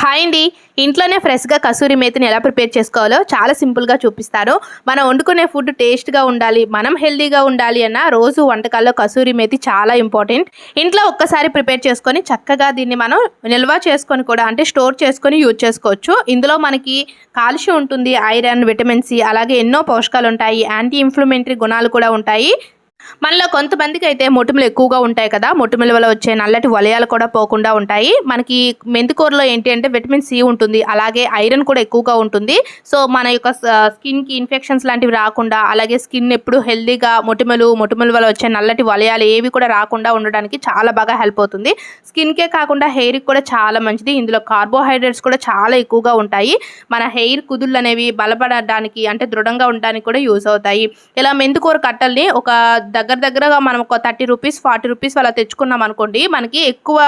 Hi అండి. ఇంట్లోనే ఫ్రెష్‌గా కసూరి మేతిని ఎలా ప్రిపేర్ చేసుకోవాలో చాలా సింపుల్‌గా చూపిస్తాను. మనం వండుకునే ఫుడ్ టేస్ట్‌గా ఉండాలి, మనం హెల్తీగా ఉండాలి అన్న రోజు వంటకాల్లో కసూరి మేతి చాలా ఇంపార్టెంట్. ఇంట్లో ఒక్కసారి ప్రిపేర్ చేసుకొని చక్కగా దీన్ని మనం నిల్వ చేసుకొని కూడా అంటే స్టోర్ చేసుకొని యూజ్ చేసుకోవచ్చు. ఇందులో మనకి కాల్షియం ఉంటుంది, ఐరన్, విటమిన్ సి అలాగే ఎన్నో పోషకాలు ఉంటాయి. యాంటీ ఇన్‌ఫ్లమేటరీ గుణాలు కూడా ఉంటాయి. మనలో కొంతమందికి అయితే మొటిమలు ఎక్కువగా ఉంటాయి కదా, మొటిమల వల్ల వచ్చే నల్లటి వలయాలు కూడా పోకుండా ఉంటాయి. మనకి మెంతికూరలో ఏంటి అంటే విటమిన్ సి ఉంటుంది, అలాగే ఐరన్ కూడా ఎక్కువగా ఉంటుంది. సో మన యొక్క స్కిన్కి ఇన్ఫెక్షన్స్ లాంటివి రాకుండా, అలాగే స్కిన్ ఎప్పుడు హెల్దీగా మొటిమల వల్ల వచ్చే నల్లటి వలయాలు ఏవి కూడా రాకుండా ఉండడానికి చాలా బాగా హెల్ప్ అవుతుంది. స్కిన్కే కాకుండా హెయిర్కి కూడా చాలా మంచిది. ఇందులో కార్బోహైడ్రేట్స్ కూడా చాలా ఎక్కువగా ఉంటాయి. మన హెయిర్ కుదుళ్ళు అనేవి బలపడడానికి అంటే దృఢంగా ఉండడానికి కూడా యూజ్ అవుతాయి. ఇలా మెంతికూర కట్టల్ని ఒక దగ్గరగా మనం ఒక 30 రూపీస్ 40 రూపీస్ అలా తెచ్చుకున్నాం అనుకోండి, మనకి ఎక్కువ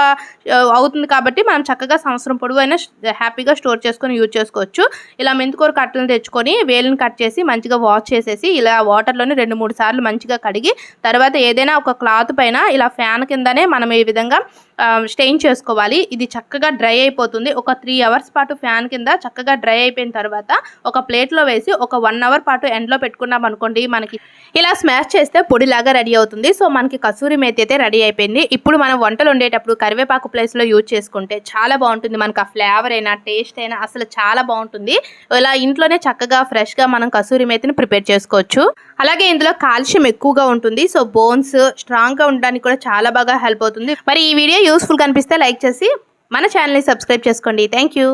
అవుతుంది కాబట్టి మనం చక్కగా సంవత్సరం పొడవైనా హ్యాపీగా స్టోర్ చేసుకొని యూజ్ చేసుకోవచ్చు. ఇలా మెంతికూర కట్టలను తెచ్చుకొని వేలుని కట్ చేసి మంచిగా వాష్ చేసేసి ఇలా వాటర్లోనే 2-3 సార్లు మంచిగా కడిగి తర్వాత ఏదైనా ఒక క్లాత్ పైన ఇలా ఫ్యాన్ కిందనే మనం ఈ విధంగా స్టెయిన్ చేసుకోవాలి. ఇది చక్కగా డ్రై అయిపోతుంది. ఒక 3 అవర్స్ పాటు ఫ్యాన్ కింద చక్కగా డ్రై అయిపోయిన తర్వాత ఒక ప్లేట్లో వేసి ఒక 1 అవర్ పాటు ఎండలో పెట్టుకున్నాం అనుకోండి, మనకి ఇలా స్మాష్ చేస్తే పొడిలాగా రెడీ అవుతుంది. సో మనకి కసూరి మేతి అయితే రెడీ అయిపోయింది. ఇప్పుడు మనం వంటలు వండేటప్పుడు కరివేపాకు ప్లేస్లో యూజ్ చేసుకుంటే చాలా బాగుంటుంది. మనకు ఆ ఫ్లేవర్ అయినా టేస్ట్ అయినా అసలు చాలా బాగుంటుంది. ఇలా ఇంట్లోనే చక్కగా ఫ్రెష్గా మనం కసూరి మేతిని ప్రిపేర్ చేసుకోవచ్చు. అలాగే ఇందులో కాల్షియం ఎక్కువగా ఉంటుంది. సో బోన్స్ స్ట్రాంగ్గా ఉండడానికి కూడా చాలా బాగా హెల్ప్ అవుతుంది. మరి ఈ వీడియో యూస్ఫుల్గా అనిపిస్తే లైక్ చేసి మన ఛానల్ని సబ్స్క్రైబ్ చేసుకోండి. Thank you.